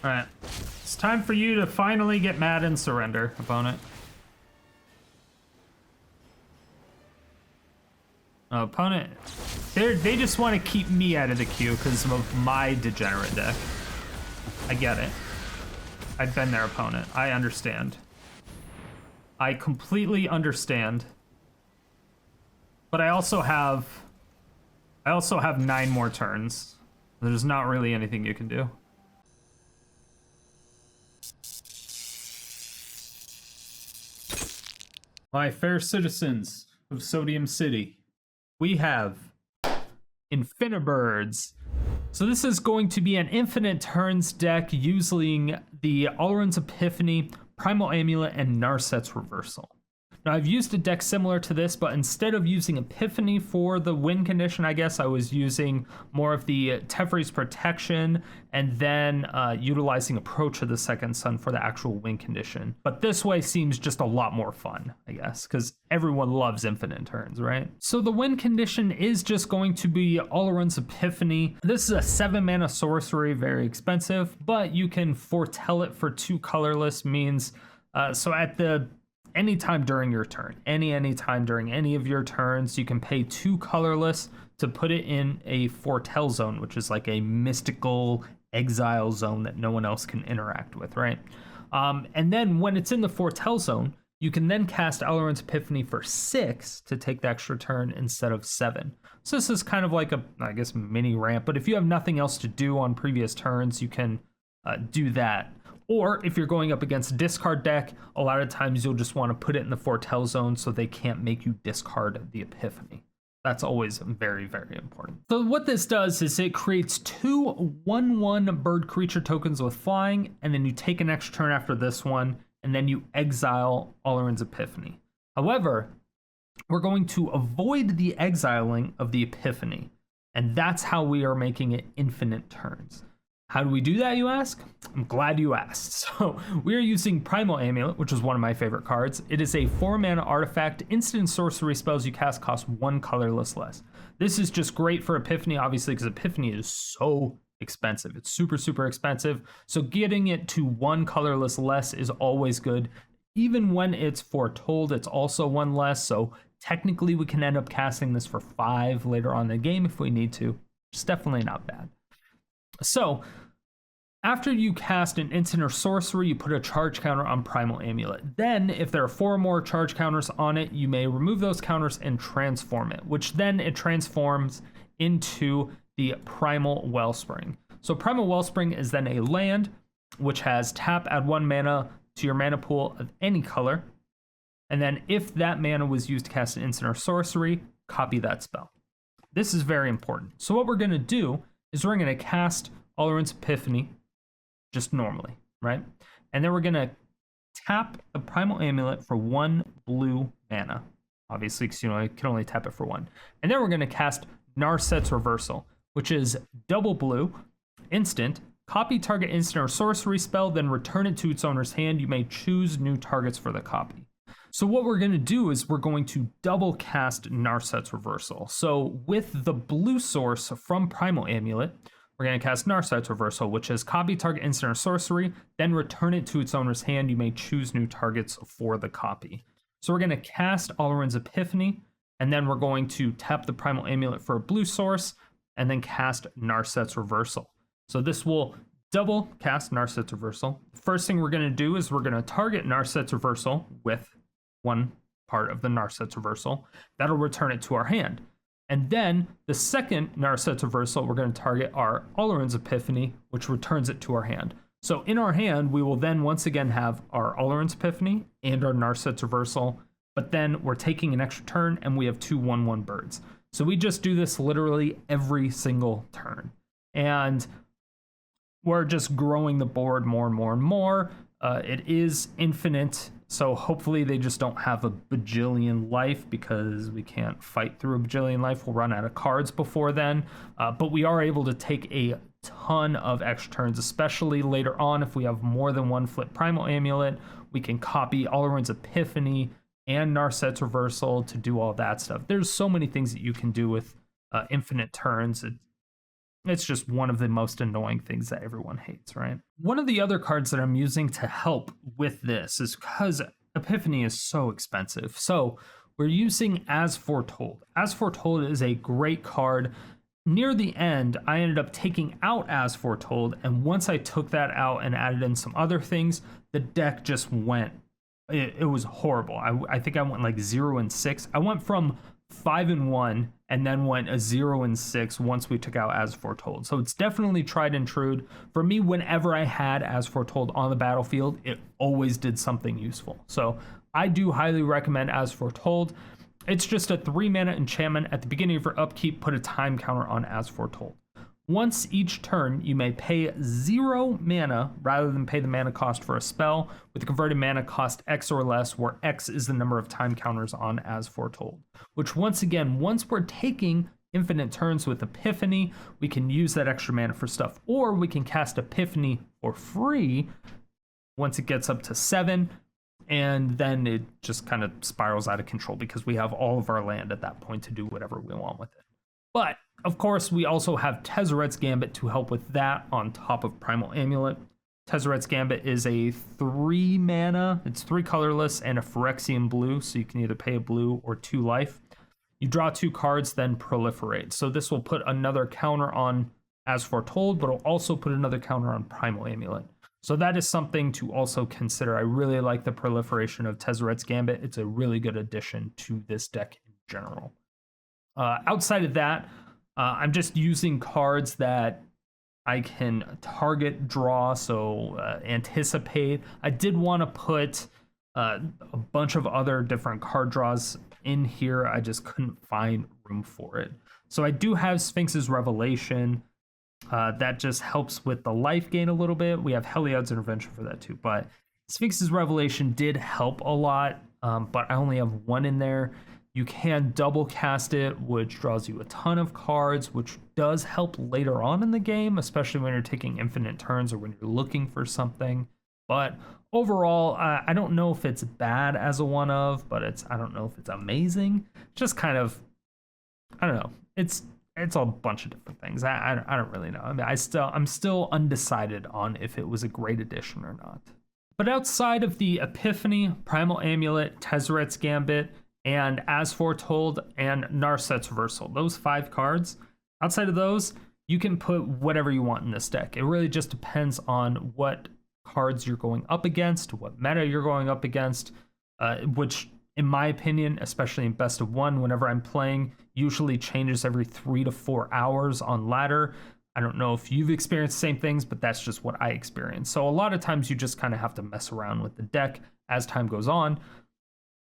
All right, it's time for you to finally get mad and surrender, opponent. Opponent, they just want to keep me out of the queue because of my degenerate deck. I get it. I've been their opponent. I understand. I completely understand. But I also have 9 more turns. There's not really anything you can do. My fair citizens of Sodium City, we have Infinibirds. So this is going to be an infinite turns deck using the Alrund's Epiphany, Primal Amulet, and Narset's Reversal. Now I've used a deck similar to this, but instead of using Epiphany for the win condition, I guess I was using more of the Teferi's Protection and then utilizing Approach of the Second Sun for the actual win condition. But this way seems just a lot more fun, I guess, because everyone loves infinite turns, right? So the win condition is just going to be Alrund's Epiphany. This is a 7-mana sorcery, very expensive, but you can foretell it for 2 colorless means. So at the anytime during your turn, anytime during any of your turns, you can pay 2 colorless to put it in a foretell zone, which is like a mystical exile zone that no one else can interact with, right? And then when it's in the foretell zone, you can then cast Alrund's Epiphany for 6 to take the extra turn instead of 7. So this is kind of like a, I guess, mini ramp, but if you have nothing else to do on previous turns, you can do that. Or if you're going up against a discard deck, a lot of times you'll just want to put it in the foretell zone so they can't make you discard the Epiphany. That's always very, very important. So what this does is it creates 2 1/1 bird creature tokens with flying, and then you take an extra turn after this one, and then you exile Alrund's Epiphany. However, we're going to avoid the exiling of the Epiphany, and that's how we are making it infinite turns. How do we do that, you ask? I'm glad you asked. So we are using Primal Amulet, which is one of my favorite cards. It is a 4-mana artifact. Instant sorcery spells you cast cost 1 colorless less. This is just great for Epiphany, obviously, because Epiphany is so expensive. It's super, super expensive. So getting it to 1 colorless less is always good. Even when it's foretold, it's also 1 less. So technically we can end up casting this for 5 later on in the game if we need to. It's definitely not bad. So, after you cast an instant or sorcery, you put a charge counter on Primal Amulet. Then, if there are 4 more charge counters on it, you may remove those counters and transform it, which then it transforms into the Primal Wellspring. So, Primal Wellspring is then a land, which has tap, add 1 mana to your mana pool of any color. And then, if that mana was used to cast an instant or sorcery, copy that spell. This is very important. So, what we're going to do is we're going to cast Alrund's Epiphany just normally, right? And then we're going to tap the Primal Amulet for 1 blue mana, obviously, because you can only tap it for 1. And then we're going to cast Narset's Reversal, which is double blue, instant, copy target instant or sorcery spell, then return it to its owner's hand. You may choose new targets for the copy. So what we're going to do is we're going to double cast Narset's Reversal. So with the blue source from Primal Amulet, we're going to cast Narset's Reversal, which is copy target instant or sorcery, then return it to its owner's hand. You may choose new targets for the copy. So we're going to cast Alrund's Epiphany, and then we're going to tap the Primal Amulet for a blue source, and then cast Narset's Reversal. So this will double cast Narset's Reversal. First thing we're going to do is we're going to target Narset's Reversal with 1 part of the Narset's Reversal. That'll return it to our hand. And then the second Narset's Reversal, we're going to target our Alrund's Epiphany, which returns it to our hand. So in our hand, we will then once again have our Alrund's Epiphany and our Narset's Reversal, but then we're taking an extra turn and we have 2 1/1 birds. So we just do this literally every single turn. And we're just growing the board more and more and more. It is infinite, so hopefully they just don't have a bajillion life, because we can't fight through a bajillion life. We'll run out of cards before then, but we are able to take a ton of extra turns, especially later on. If we have more than 1 flip Primal Amulet, we can copy Alrund's Epiphany and Narset's Reversal to do all that stuff. There's so many things that you can do with infinite turns. It's just one of the most annoying things that everyone hates, right? One of the other cards that I'm using to help with this is because Epiphany is so expensive. So we're using As Foretold. As Foretold is a great card. Near the end, I ended up taking out As Foretold, and once I took that out and added in some other things, the deck just went, it was horrible. I think I went like 0-6. I went from 5-1 and then went a 0-6 once we took out As Foretold. So it's definitely tried and true. For me, whenever I had As Foretold on the battlefield, it always did something useful. So I do highly recommend As Foretold. It's just a 3-mana enchantment. At the beginning of your upkeep, put a time counter on As Foretold. Once each turn, you may pay 0 mana rather than pay the mana cost for a spell with a converted mana cost X or less, where X is the number of time counters on As Foretold. Which once again, once we're taking infinite turns with Epiphany, we can use that extra mana for stuff, or we can cast Epiphany for free once it gets up to 7. And then it just kind of spirals out of control because we have all of our land at that point to do whatever we want with it. But, of course, we also have Tezzeret's Gambit to help with that on top of Primal Amulet. Tezzeret's Gambit is a 3 mana, it's 3 colorless and a Phyrexian blue, so you can either pay a blue or 2 life. You draw 2 cards, then proliferate. So this will put another counter on As Foretold, but it'll also put another counter on Primal Amulet. So that is something to also consider. I really like the proliferation of Tezzeret's Gambit. It's a really good addition to this deck in general. Outside of that, I'm just using cards that I can target, draw, so anticipate. I did want to put a bunch of other different card draws in here. I just couldn't find room for it. So I do have Sphinx's Revelation. That just helps with the life gain a little bit. We have Heliod's Intervention for that too, but Sphinx's Revelation did help a lot, but I only have 1 in there. You can double cast it, which draws you a ton of cards, which does help later on in the game, especially when you're taking infinite turns or when you're looking for something. But overall, I don't know if it's bad as a one of, but I don't know if it's amazing. Just kind of, I don't know. It's a bunch of different things. I don't really know. I mean, I'm still undecided on if it was a great addition or not. But outside of the Epiphany, Primal Amulet, Tezzeret's Gambit, and As Foretold, and Narset's Reversal, those 5 cards, outside of those, you can put whatever you want in this deck. It really just depends on what cards you're going up against, what meta you're going up against, which, in my opinion, especially in best of 1, whenever I'm playing, usually changes every 3 to 4 hours on ladder. I don't know if you've experienced the same things, but that's just what I experience. So a lot of times you just kind of have to mess around with the deck as time goes on.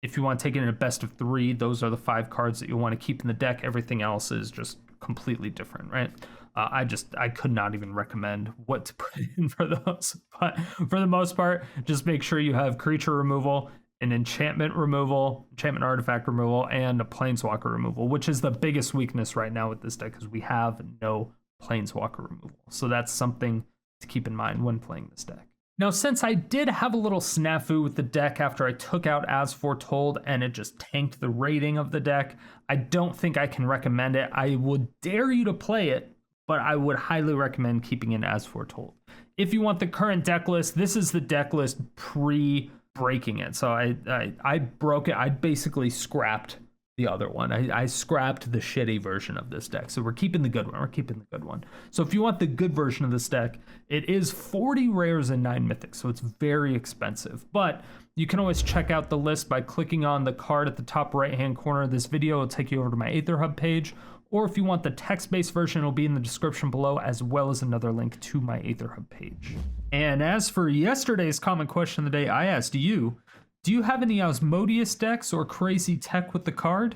If you want to take it in a best of 3, those are the 5 cards that you want to keep in the deck. Everything else is just completely different, right? I could not even recommend what to put in for those. But for the most part, just make sure you have creature removal, an enchantment removal, enchantment artifact removal, and a planeswalker removal, which is the biggest weakness right now with this deck because we have no planeswalker removal. So that's something to keep in mind when playing this deck. Now, since I did have a little snafu with the deck after I took out As Foretold and it just tanked the rating of the deck, I don't think I can recommend it. I would dare you to play it, but I would highly recommend keeping it As Foretold. If you want the current deck list, this is the deck list pre-breaking it. So I broke it. I basically scrapped the other one. I scrapped the shitty version of this deck. So we're keeping the good one. So if you want the good version of this deck, it is 40 rares and 9 mythics. So it's very expensive. But you can always check out the list by clicking on the card at the top right-hand corner of this video. It'll take you over to my Aether Hub page. Or if you want the text-based version, it'll be in the description below, as well as another link to my Aether Hub page. And as for yesterday's comment question of the day, I asked you, do you have any Asmodeus decks or crazy tech with the card?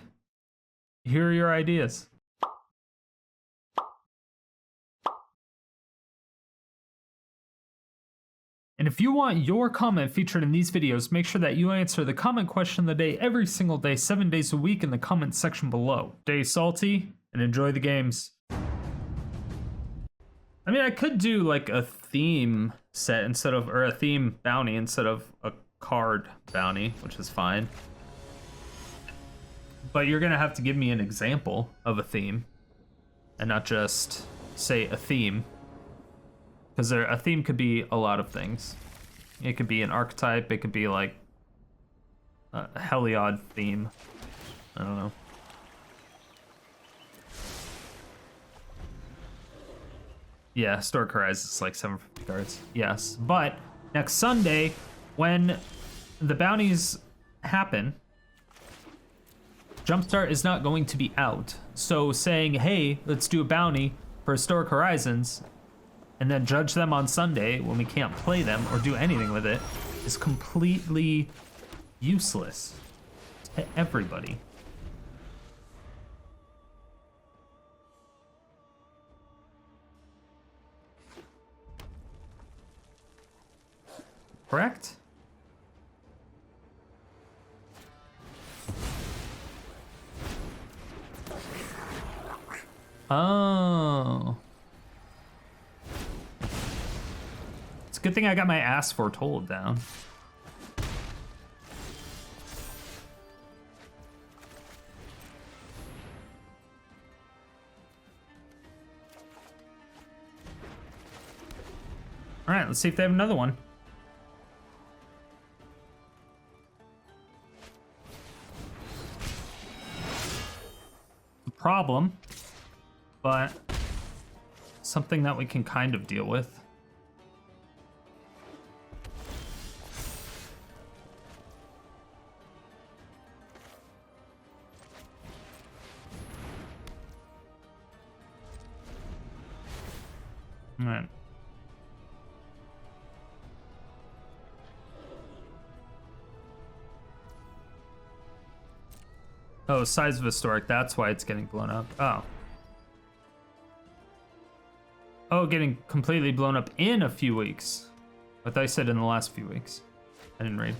Here are your ideas. And if you want your comment featured in these videos, make sure that you answer the comment question of the day every single day, 7 days a week in the comment section below. Stay salty and enjoy the games. I mean, I could do like a theme set or a theme bounty instead of a card bounty, which is fine. But you're gonna have to give me an example of a theme and not just say, a theme. Because a theme could be a lot of things. It could be an archetype, it could be like a Heliod theme. I don't know. Yeah, Historic Horizons is like 750 cards. Yes, but next Sunday, when the bounties happen, Jumpstart is not going to be out. So saying, hey, let's do a bounty for Historic Horizons, and then judge them on Sunday when we can't play them or do anything with it, is completely useless to everybody. Correct? Oh. It's a good thing I got my As Foretold down. All right, let's see if they have another one. Problem, but something that we can kind of deal with. All right. Oh, size of Historic, that's why it's getting blown up. Oh. Oh, getting completely blown up in a few weeks. I thought I said in the last few weeks. I didn't read.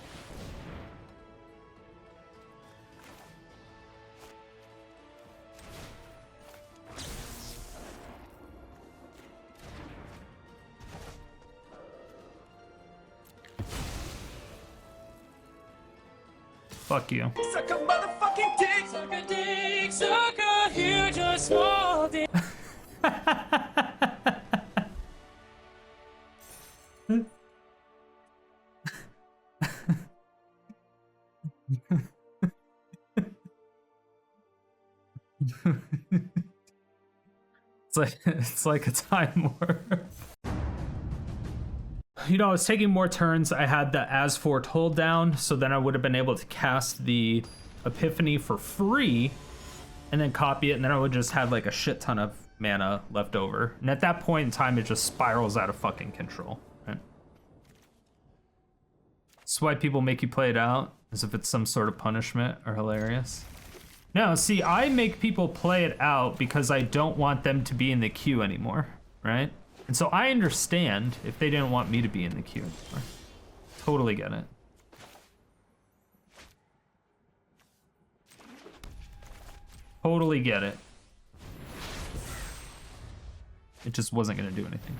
Fuck you. Suck a motherfucking dick! Suck a dick! Suck a huge or small dick! It's like a time warp. You know, I was taking more turns. I had the As Foretold down, so then I would have been able to cast the Epiphany for free and then copy it, and then I would just have like a shit ton of mana left over. And at that point in time, it just spirals out of fucking control. Right? That's why people make you play it out, as if it's some sort of punishment or hilarious. No, see, I make people play it out because I don't want them to be in the queue anymore, right? And so I understand if they didn't want me to be in the queue anymore. Totally get it. Totally get it. It just wasn't gonna do anything.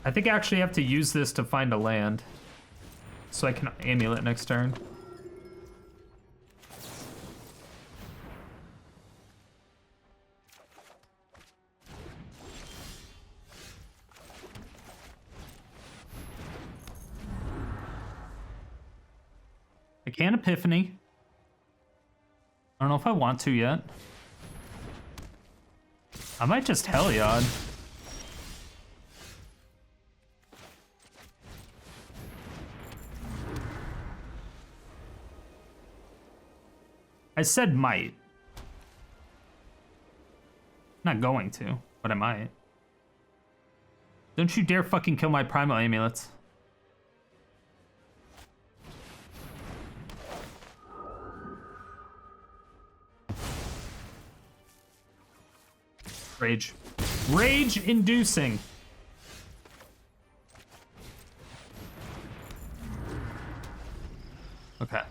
I think I actually have to use this to find a land, so I can amulet next turn. I can Epiphany. I don't know if I want to yet. I might just Heliod. I said might. Not going to, but I might. Don't you dare fucking kill my Primal Amulets. Rage. Rage inducing. Okay.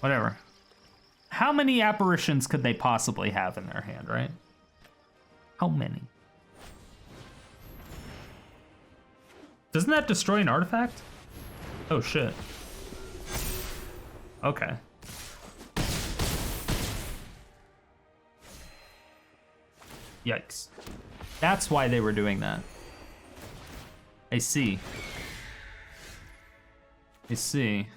Whatever. How many apparitions could they possibly have in their hand, right? How many? Doesn't that destroy an artifact? Oh shit. Okay. Yikes. That's why they were doing that. I see. I see.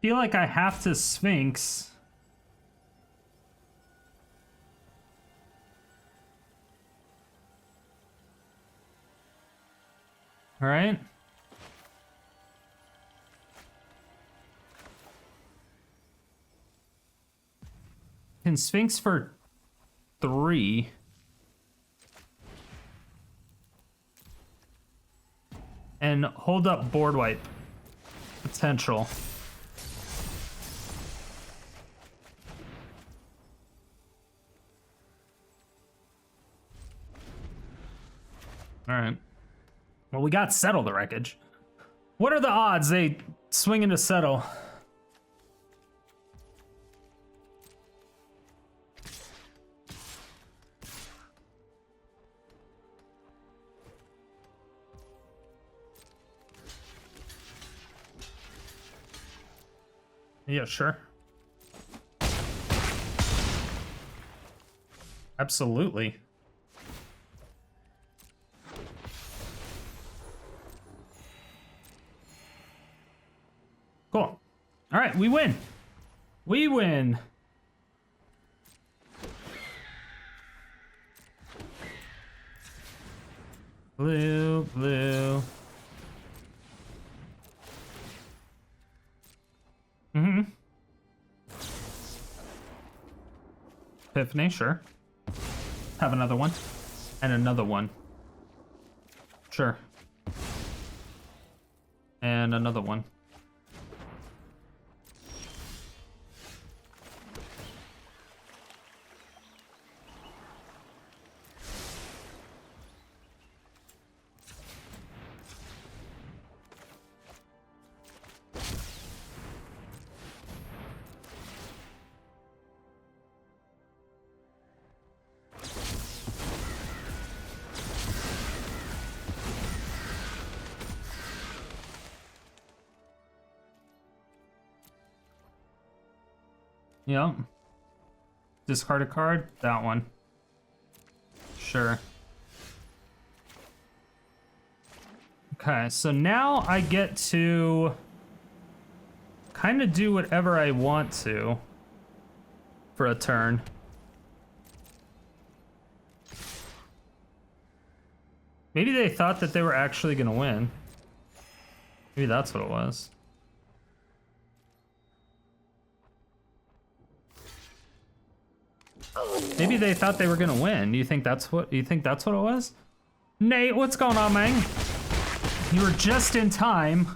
Feel like I have to Sphinx. All right. Can Sphinx for 3. And hold up board wipe. Potential. All right. Well, we got Settle the Wreckage. What are the odds they swing into Settle? Yeah, sure. Absolutely. Cool. All right, we win. We win. Blue, blue. Mm-hmm. Epiphany, sure. Have another one. And another one. Sure. And another one. Yep. Discard a card? That one. Sure. Okay, so now I get to kind of do whatever I want to for a turn. Maybe they thought that they were actually gonna win. Maybe that's what it was. Maybe they thought they were gonna win. You think that's what it was? Nate, what's going on, man? You were just in time.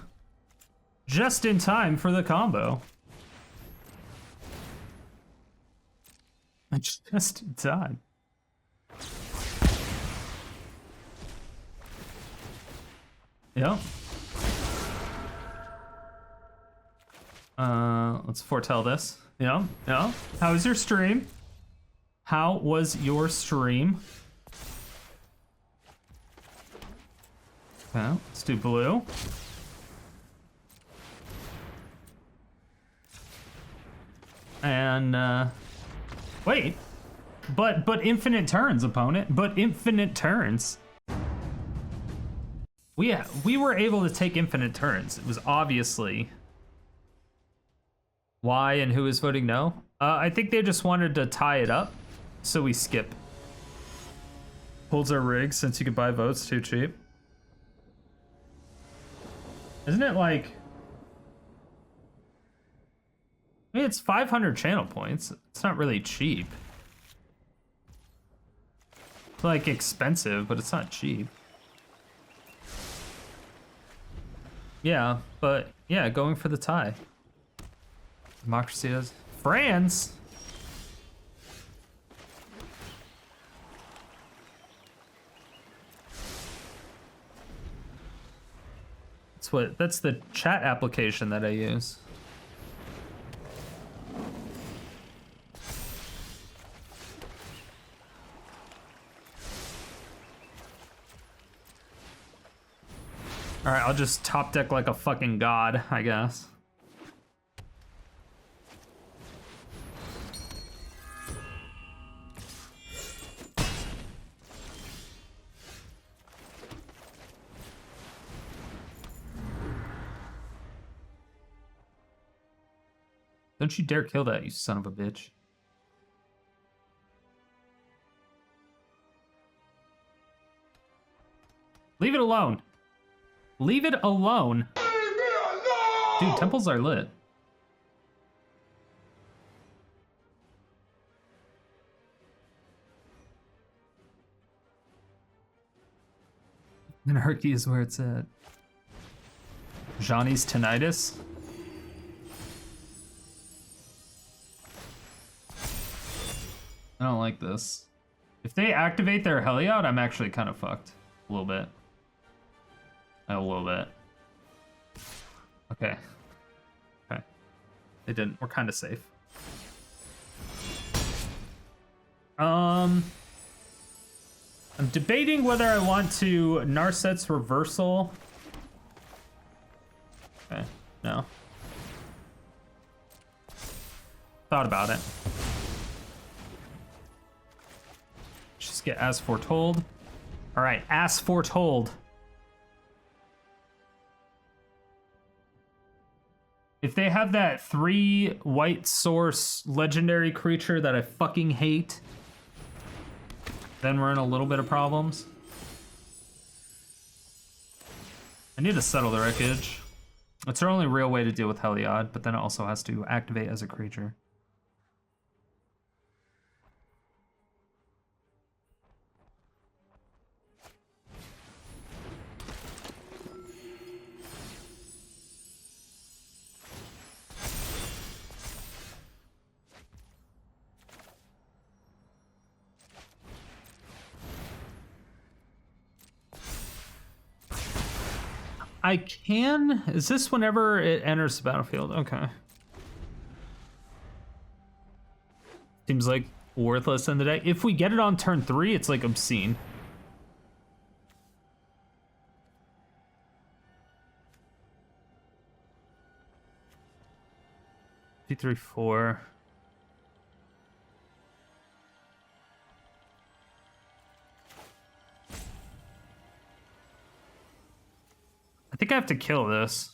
Just in time for the combo. Just in time. Yep. Let's foretell this. Yeah, yeah. How was your stream? How was your stream? Okay, let's do blue. And wait, but infinite turns, opponent. But infinite turns. We were able to take infinite turns. It was obviously Why and who is voting no? I think they just wanted to tie it up, so we skip. Holds our rig since you can buy votes too cheap. Isn't it like... I mean, it's 500 channel points. It's not really cheap. It's like expensive, but it's not cheap. Yeah, but yeah, going for the tie. Democracy does. France? That's the chat application that I use. All right, I'll just top deck like a fucking god, I guess. Don't you dare kill that, you son of a bitch. Leave it alone. Leave it alone. Leave me alone! Dude, temples are lit. Anarchy is where it's at. Johnny's tinnitus. I don't like this. If they activate their Heliod, I'm actually kind of fucked. A little bit. A little bit. Okay. Okay. They didn't. We're kind of safe. I'm debating whether I want to Narset's Reversal. Okay. No. Thought about it. Just get As Foretold. All right, As Foretold. If they have that 3 white source legendary creature that I fucking hate, then we're in a little bit of problems. I need to Settle the Wreckage. It's our only real way to deal with Heliod, but then it also has to activate as a creature. I can... Is this whenever it enters the battlefield? Okay. Seems like worthless in the deck. If we get it on turn 3, it's like obscene. P3-4. I think I have to kill this.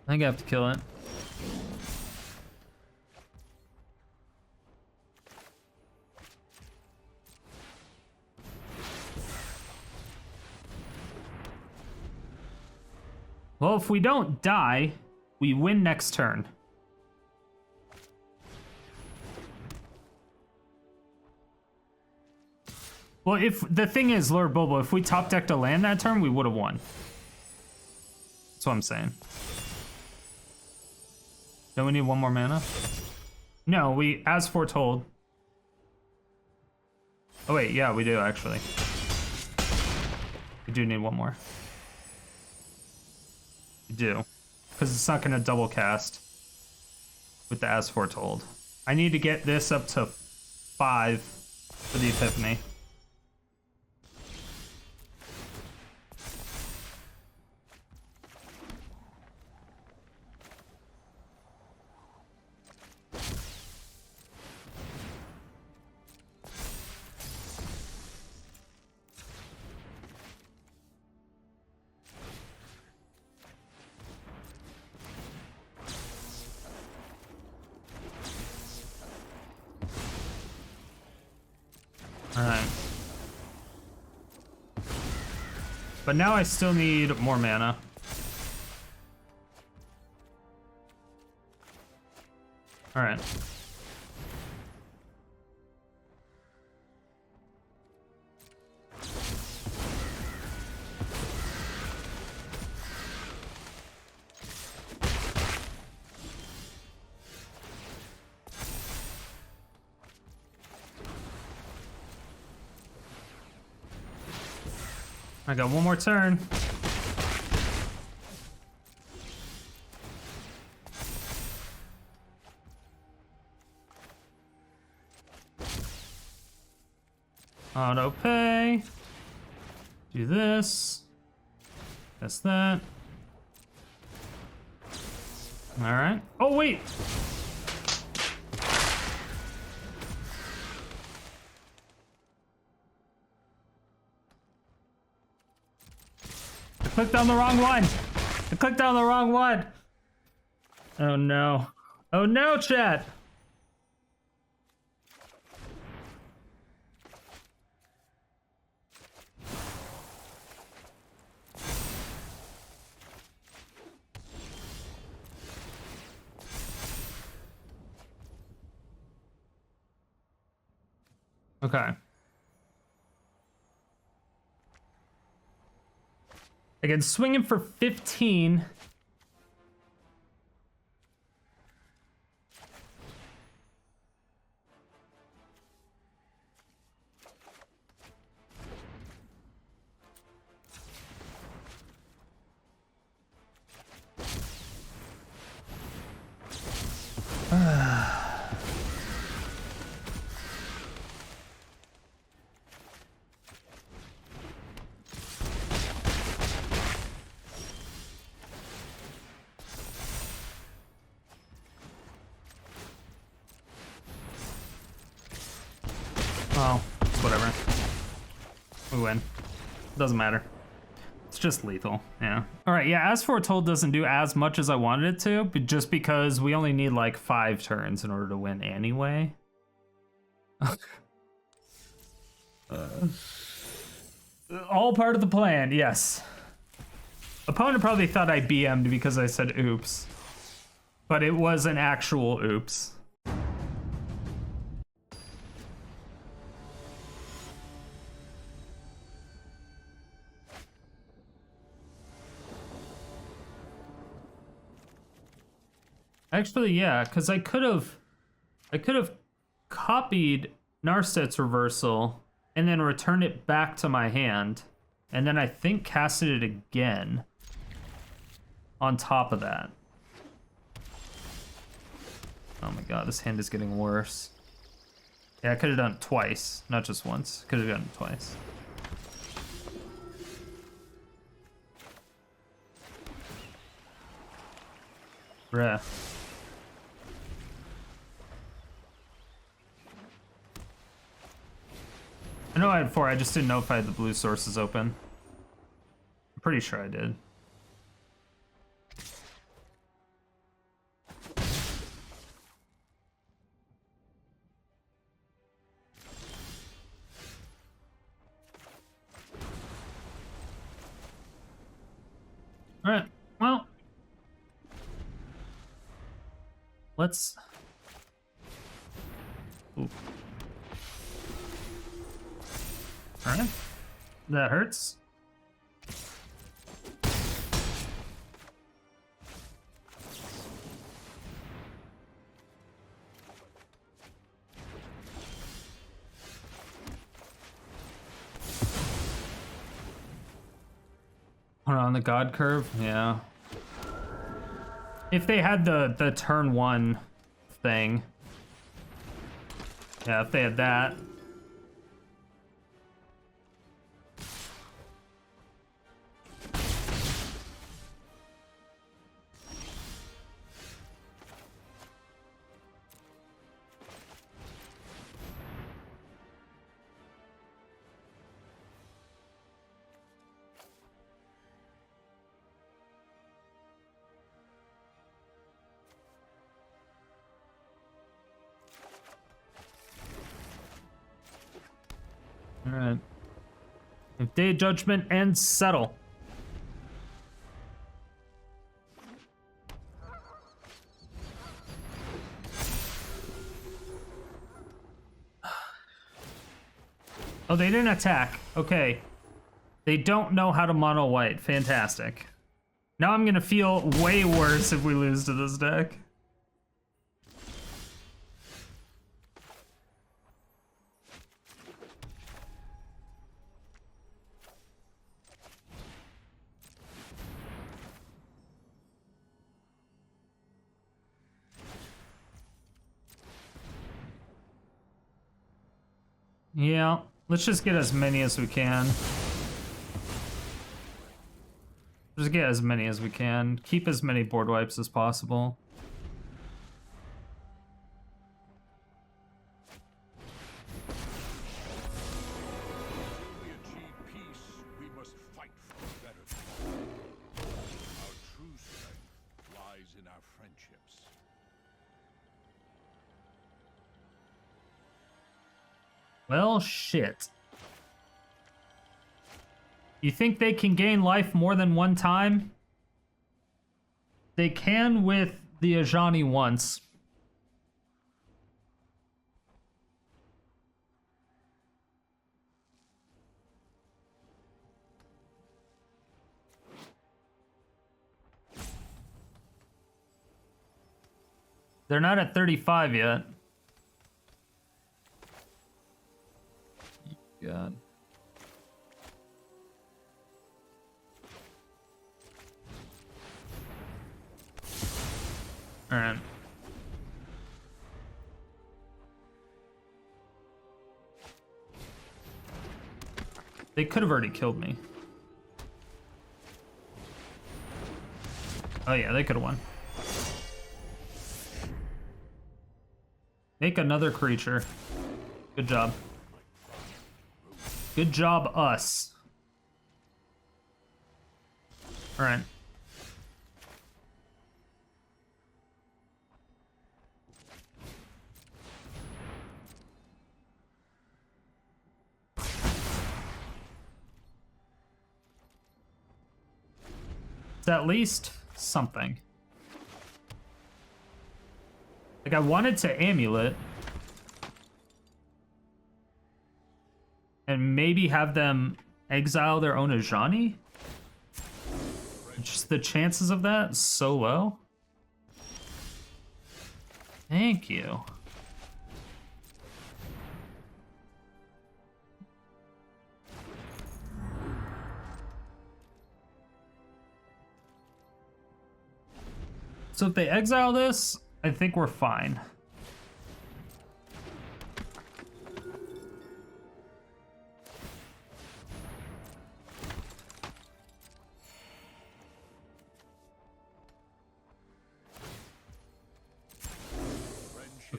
I think I have to kill it. Well, if we don't die, we win next turn. Well, if the thing is, Lord Bobo, if we top decked a land that turn, we would have won. That's what I'm saying. Don't we need one more mana? No, we, As Foretold. Oh wait, yeah, we do actually. We do need one more. We do. Because it's not going to double cast with the As Foretold. I need to get this up to 5 for the Epiphany. Alright. But now I still need more mana. Alright. I got one more turn. Auto pay. Do this. That's that. All right. Oh, wait. I clicked on the wrong one. I clicked on the wrong one. Oh, no. Oh, no, chat. Okay. Again, swinging for 15. Oh, whatever. We win. Doesn't matter. It's just lethal, yeah. All right, yeah, As Foretold doesn't do as much as I wanted it to, but just because we only need like 5 turns in order to win anyway. All part of the plan, yes. Opponent probably thought I BM'd because I said oops. But it was an actual oops. Actually, yeah, because I could have copied Narset's reversal and then returned it back to my hand, and then I think casted it again on top of that. Oh my god, this hand is getting worse. Yeah, I could have done it twice, not just once. Could have done it twice. Bruh. I know I had 4, I just didn't know if I had the blue sources open. I'm pretty sure I did. Alright, well. Let's... Ooh. Alright. That hurts. On the god curve, yeah. If they had the turn 1 thing. Yeah, if they had that. Alright. If Day of Judgment and Settle. Oh, they didn't attack. Okay. They don't know how to mono white. Fantastic. Now I'm gonna feel way worse if we lose to this deck. Yeah, let's just get as many as we can. Just get as many as we can. Keep as many board wipes as possible. We achieve peace, we must fight for a better tomorrow. Our true strength lies in our friendships. Well, shit. You think they can gain life more than one time? They can with the Ajani once. They're not at 35 yet. God. All right. They could have already killed me. Oh yeah, they could have won. Make another creature. Good job. Good job, us. All right. It's at least something. Like, I wanted to Amulet. And maybe have them exile their own Ajani? Just the chances of that so low. Thank you. So if they exile this, I think we're fine.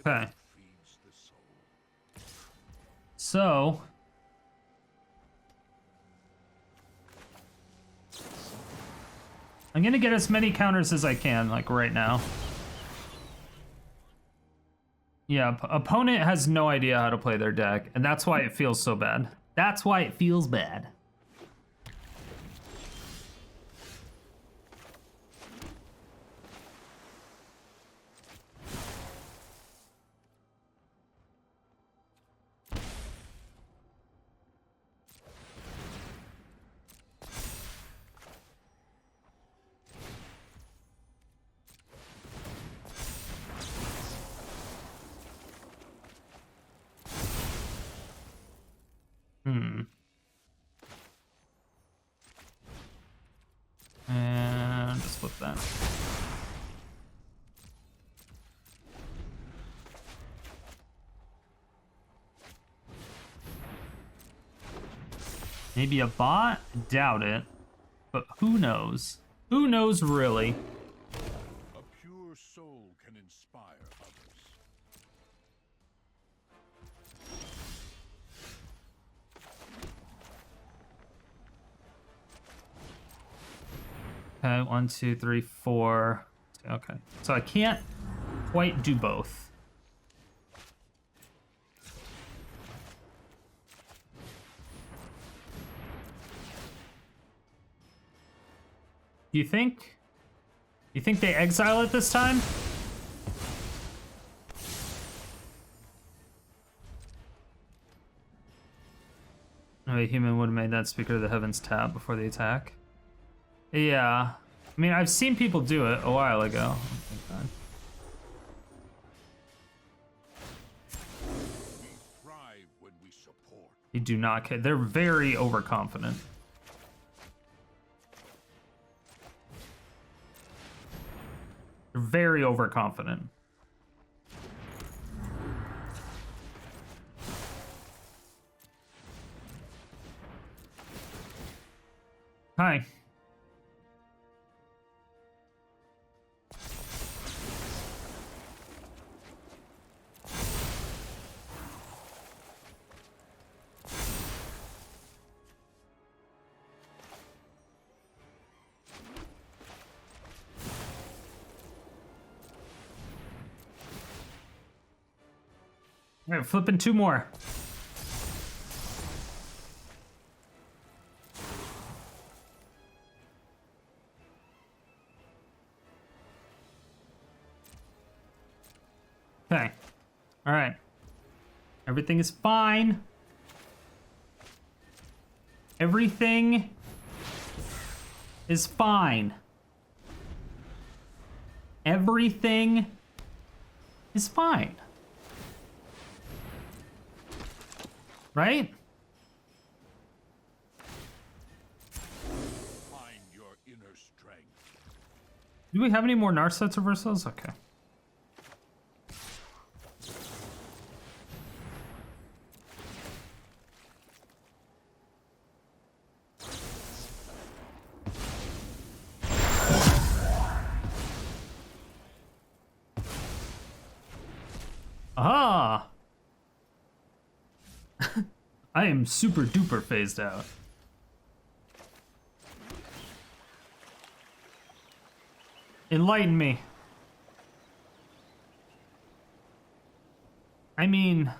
Okay. So I'm gonna get as many counters as I can, like right now. Yeah, opponent has no idea how to play their deck, and that's why it feels so bad. That's why it feels bad. And just flip that. Maybe a bot? Doubt it. But who knows? Who knows really? A pure soul can inspire others. Okay, 1, 2, 3, 4. Okay, so I can't quite do both. You think? You think they exile it this time? A human would have made that Speaker of the Heavens tap before the attack. Yeah. I mean, I've seen people do it a while ago. We thrive when we support. You do not care. They're very overconfident. They're very overconfident. Hi. All right, flipping two more. Okay. All right. Everything is fine. Everything is fine. Everything is fine. Right? Find your inner strength. Do we have any more Narsets reversals? Okay. Aha! I am super duper phased out. Enlighten me. I mean...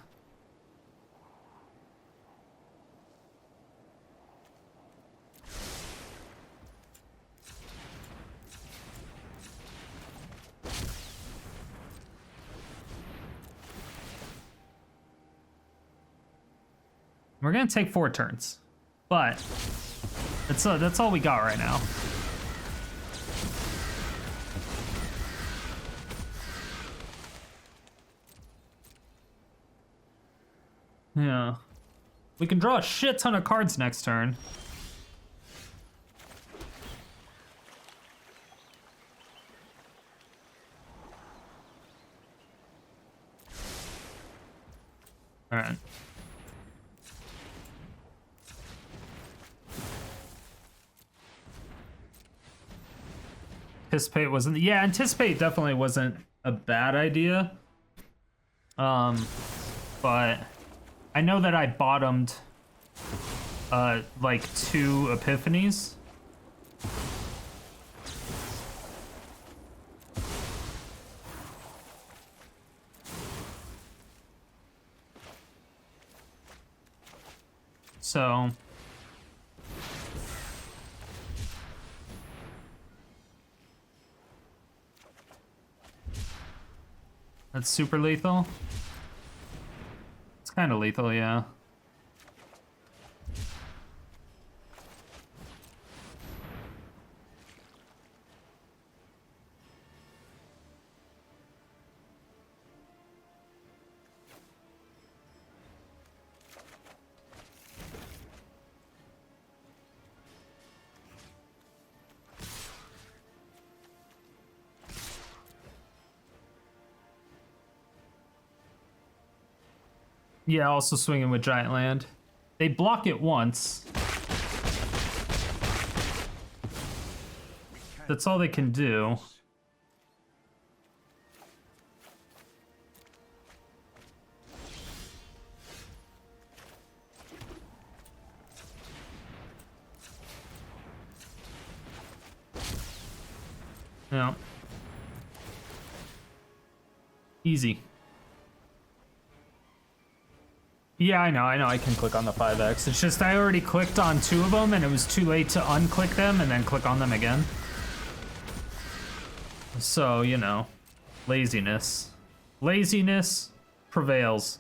We're gonna take 4 turns, but that's all we got right now. Yeah, we can draw a shit ton of cards next turn. All right. Anticipate wasn't, yeah, anticipate definitely wasn't a bad idea. But I know that I bottomed like 2 Epiphanies. So that's super lethal. It's kind of lethal, yeah. Yeah, also swinging with Giant Land. They block it once. That's all they can do. Yeah. Easy. Yeah, I know, I can click on the 5X. It's just I already clicked on 2 of them and it was too late to unclick them and then click on them again. So, you know, laziness. Laziness prevails.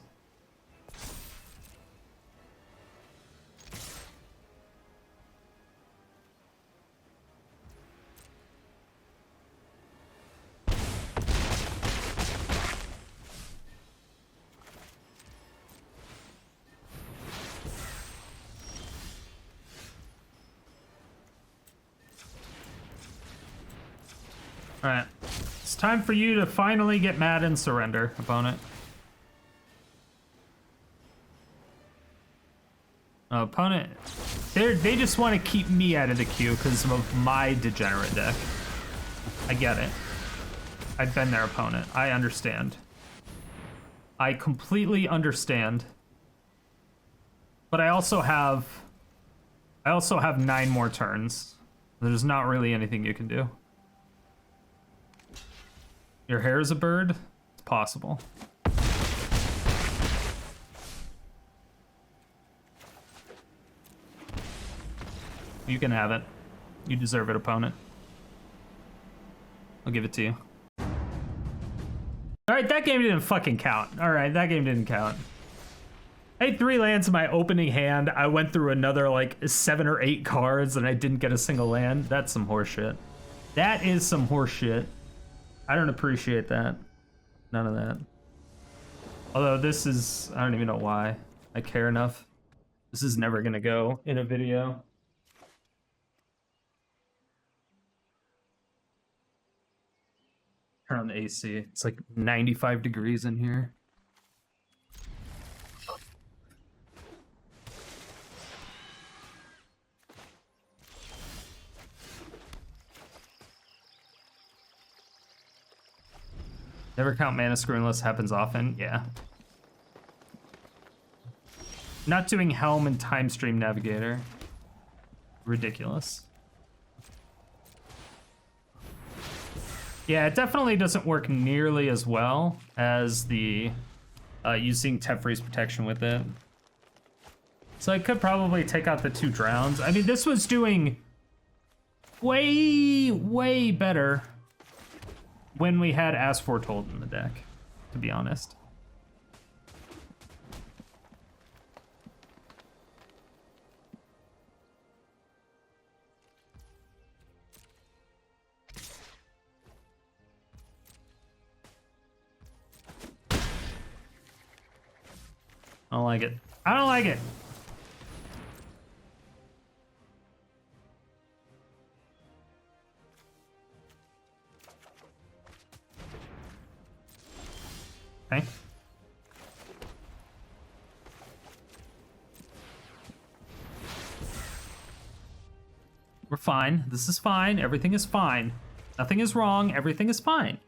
Alright. It's time for you to finally get mad and surrender, opponent. Opponent. They just want to keep me out of the queue because of my degenerate deck. I get it. I've been their opponent. I understand. I completely understand. But I also have 9 more turns. There's not really anything you can do. Your hair is a bird? It's possible. You can have it. You deserve it, opponent. I'll give it to you. Alright, that game didn't fucking count. Alright, that game didn't count. I had 3 lands in my opening hand. I went through another like 7 or 8 cards and I didn't get a single land. That's some horseshit. That is some horseshit. I don't appreciate that. None of that. Although this is, I don't even know why I care enough. This is never gonna go in a video. Turn on the AC. It's like 95 degrees in here. Never count mana screw unless happens often. Yeah. Not doing Helm and Time Stream Navigator. Ridiculous. Yeah, it definitely doesn't work nearly as well as the using Teferi's protection with it. So I could probably take out the 2 drowns. I mean, this was doing way, way better when we had As Foretold in the deck, to be honest. I don't like it. I don't like it. Okay. We're fine. This is fine. Everything is fine. Nothing is wrong. Everything is fine.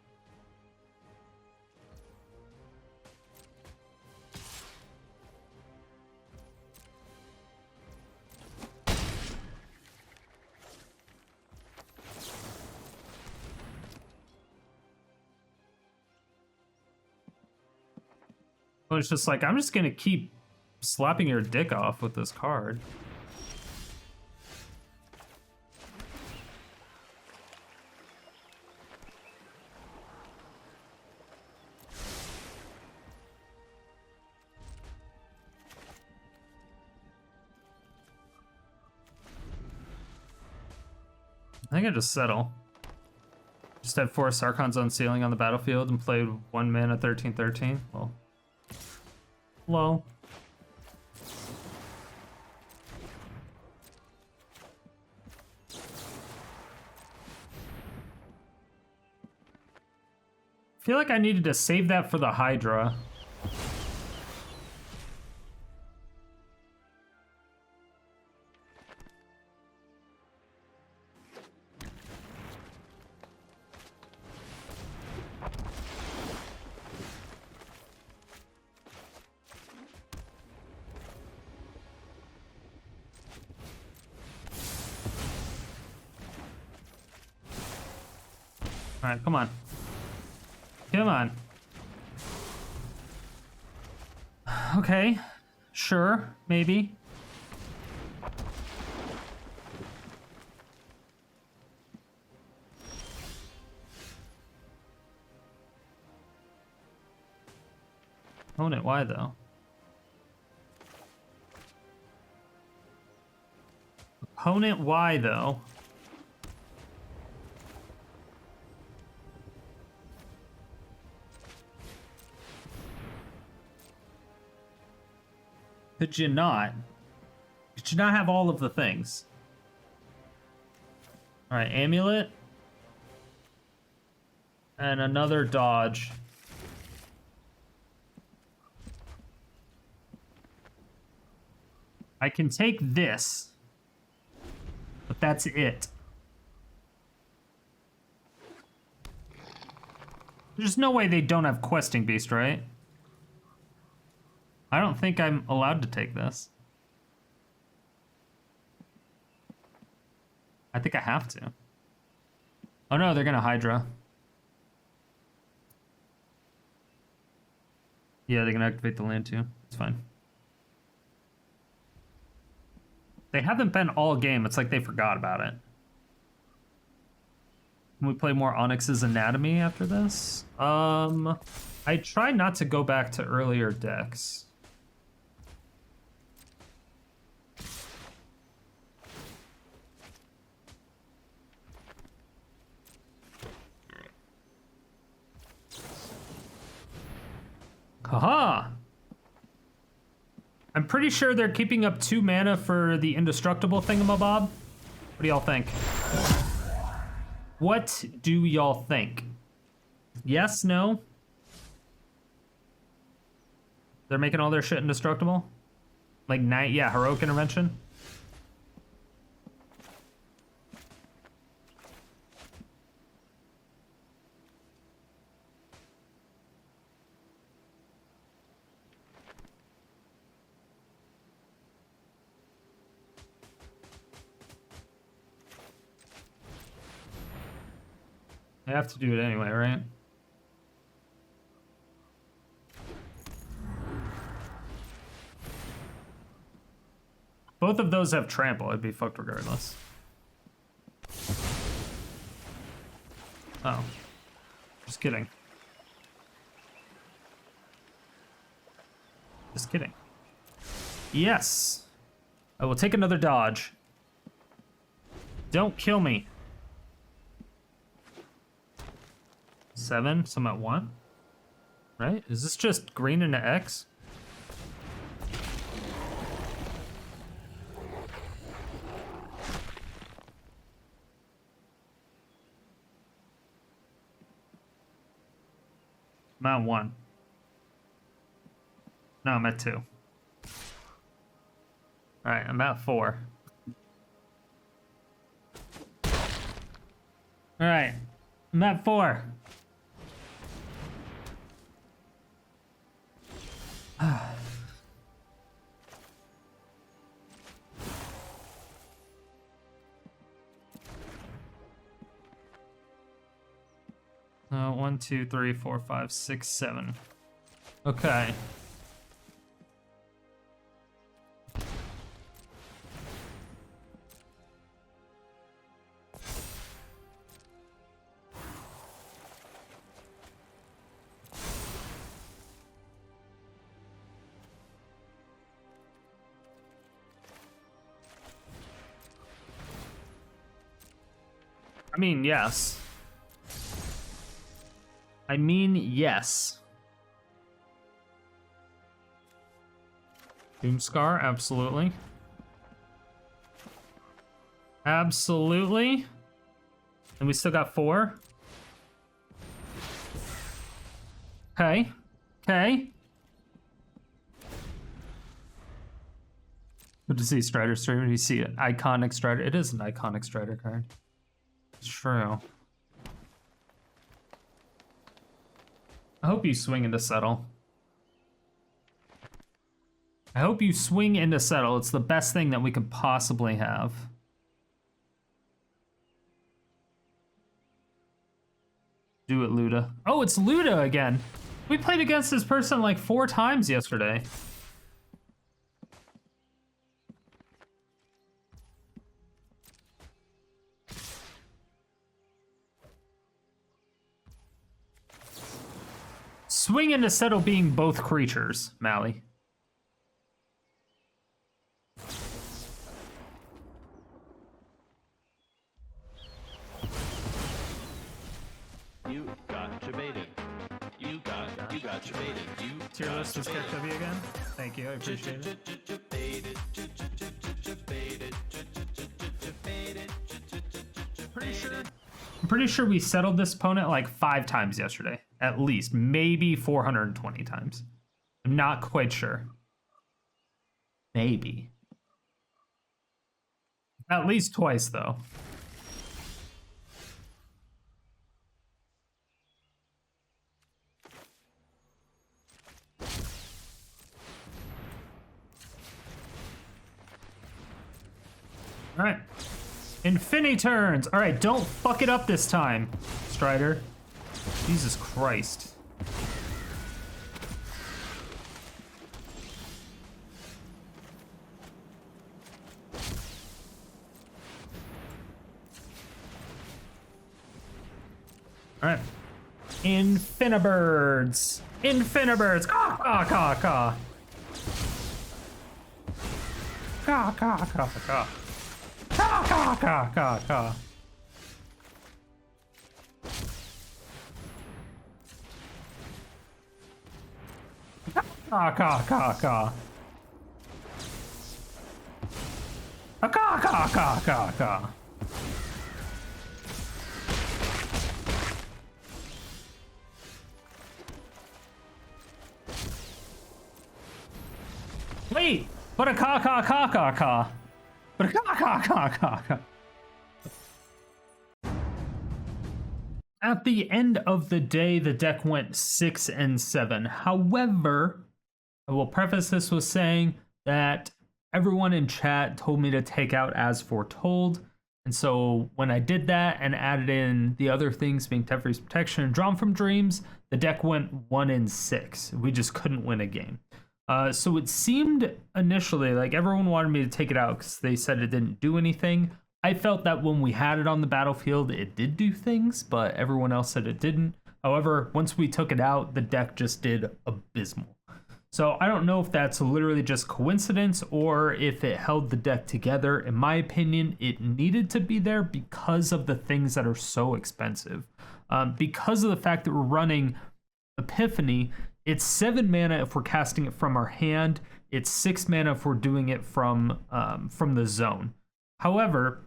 It's just like, I'm just gonna keep slapping your dick off with this card. I think I just settle. Just had 4 Sarkhan's Unsealing on the battlefield and played 1 mana 13/13. Well. Low. I feel like I needed to save that for the Hydra. All right, come on. Come on. Okay, sure, maybe. Opponent, why though? Opponent, why though? Could you not? Could you not have all of the things? Alright, Amulet. And another dodge. I can take this. But that's it. There's no way they don't have Questing Beast, right? I don't think I'm allowed to take this. I think I have to. Oh no, they're gonna Hydra. Yeah, they're gonna activate the land too. It's fine. They haven't been all game. It's like they forgot about it. Can we play more Onyx's Anatomy after this? I try not to go back to earlier decks. Haha! I'm pretty sure they're keeping up 2 mana for the indestructible thingamabob. What do y'all think? What do y'all think? Yes, no? They're making all their shit indestructible? Like, yeah, Heroic Intervention? I have to do it anyway, right? Both of those have trample. I'd be fucked regardless. Oh. Just kidding. Just kidding. Yes. I will take another dodge. Don't kill me. 7, so I'm at 1. Right? Is this just green into X? I'm at 1. No, I'm at 2. Alright, I'm at 4. Alright, I'm at 4. 1, 2, 3, 4, 5, 6, 7. Okay. I mean, yes. I mean, yes. Doomskar, absolutely. Absolutely. And we still got 4. Okay. Okay. Good to see Strider stream. You see an iconic Strider. It is an iconic Strider card. It's true. I hope you swing into Settle. I hope you swing into Settle. It's the best thing that we could possibly have. Do it, Luda. Oh, it's Luda again. We played against this person like 4 times yesterday. Swing into Settle being both creatures, Mally. You got jebaited. You got jebaited. You Tier list is KW again. Thank you, I appreciate it. I'm pretty sure we settled this opponent like 5 times yesterday. At least. Maybe 420 times. I'm not quite sure. Maybe. At least twice, though. All right. Infinity turns. All right, don't fuck it up this time, Strider. Jesus Christ. All right. Infinibirds. Infinibirds. Caw, caw, caw, caw. Caw, caw, caw, caw. Caw, caw, caw, caw, caw. Caw, caw, caw, caw. Caw, caw, caw, caw, caw. Wait, but a caw, caw, caw, caw, caw. But a caw, caw, caw, caw, caw. At the end of the day, the deck went 6 and 7. However, I will preface this with saying that everyone in chat told me to take out As Foretold. And so when I did that and added in the other things being Teferi's Protection and Drawn from Dreams, the deck went 1 and 6. We just couldn't win a game. So it seemed initially like everyone wanted me to take it out because they said it didn't do anything. I felt that when we had it on the battlefield, it did do things, but everyone else said it didn't. However, once we took it out, the deck just did abysmal. So I don't know if that's literally just coincidence or if it held the deck together. In my opinion, it needed to be there because of the things that are so expensive. Because of the fact that we're running Epiphany, it's 7 mana if we're casting it from our hand. It's 6 mana if we're doing it from the zone. However,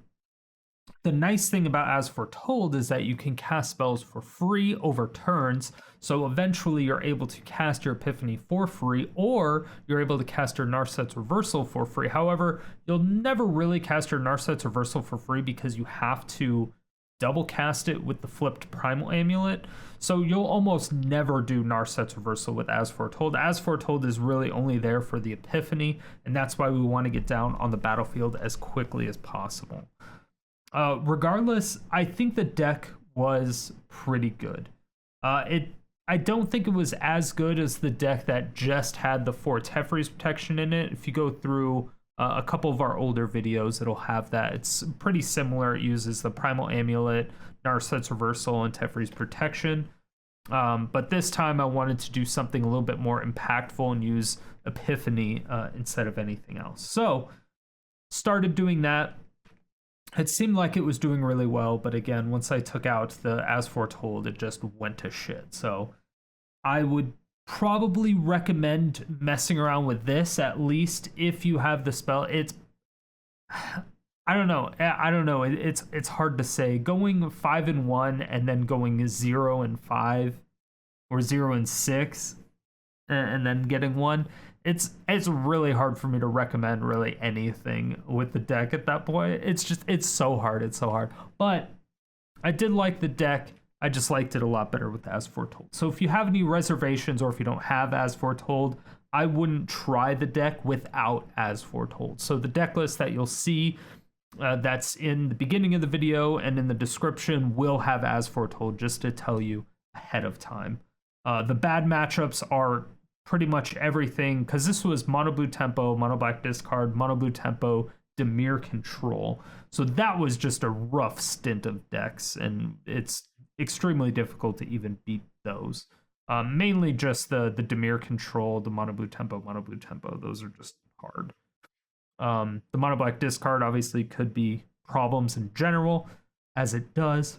the nice thing about As Foretold is that you can cast spells for free over turns, so eventually you're able to cast your Epiphany for free, or you're able to cast your Narset's Reversal for free. However, you'll never really cast your Narset's Reversal for free because you have to double cast it with the flipped Primal Amulet, so you'll almost never do Narset's Reversal with As Foretold. As Foretold is really only there for the Epiphany, and that's why we want to get down on the battlefield as quickly as possible. Regardless, I think the deck was pretty good. I don't think it was as good as the deck that just had the 4 Teferi's Protection in it. If you go through a couple of our older videos, it'll have that. It's pretty similar. It uses the Primal Amulet, Narset's Reversal, and Teferi's Protection. But this time I wanted to do something a little bit more impactful and use Epiphany instead of anything else. So, started doing that. It seemed like it was doing really well, but again, once I took out the As Foretold, it just went to shit. So I would probably recommend messing around with this, at least if you have the spell. It's I don't know. It's hard to say. Going 5 and 1 and then going 0 and 5 or 0 and 6 and then getting 1. It's really hard for me to recommend really anything with the deck at that point. It's so hard. But I did like the deck. I just liked it a lot better with As Foretold. So if you have any reservations or if you don't have As Foretold, I wouldn't try the deck without As Foretold. So the deck list that you'll see that's in the beginning of the video and in the description will have As Foretold, just to tell you ahead of time. The bad matchups are pretty much everything, because this was mono blue tempo, mono black discard, mono blue tempo, Dimir control. So that was just a rough stint of decks, and it's extremely difficult to even beat those. Mainly just the Dimir control, the mono blue tempo. Those are just hard. The mono black discard obviously could be problems in general, as it does.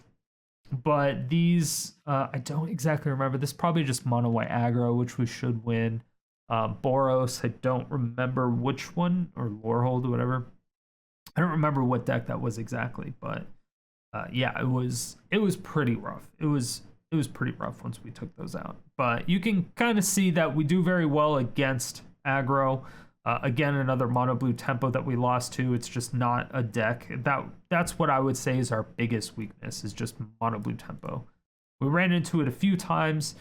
But these, I don't exactly remember. This is probably just mono white aggro, which we should win. Boros, I don't remember which one, or Lorehold or whatever. I don't remember what deck that was exactly, but yeah, it was pretty rough. It was pretty rough once we took those out. But you can kind of see that we do very well against aggro. Again, another mono blue tempo that we lost to. It's just not a deck. That's what I would say is our biggest weakness, is just mono blue tempo. We ran into it a few times.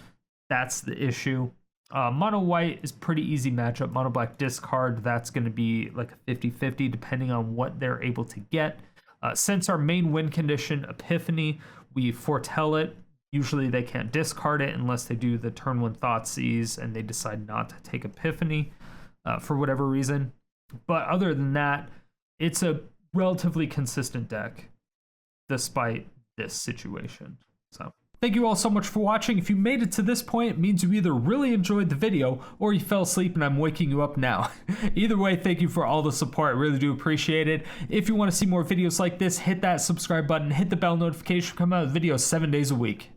That's the issue. Mono white is pretty easy matchup. Mono black discard, that's going to be like a 50-50 depending on what they're able to get. Since our main win condition, Epiphany, we foretell it. Usually they can't discard it unless they do the turn 1 Thoughtseize and they decide not to take Epiphany for whatever reason. But other than that, it's a relatively consistent deck despite this situation. So thank you all so much for watching. If you made it to this point, it means you either really enjoyed the video or you fell asleep and I'm waking you up now. Either way, thank you for all the support. I really do appreciate it. If you want to see more videos like this, hit that subscribe button, hit the bell notification, come out with videos 7 days a week.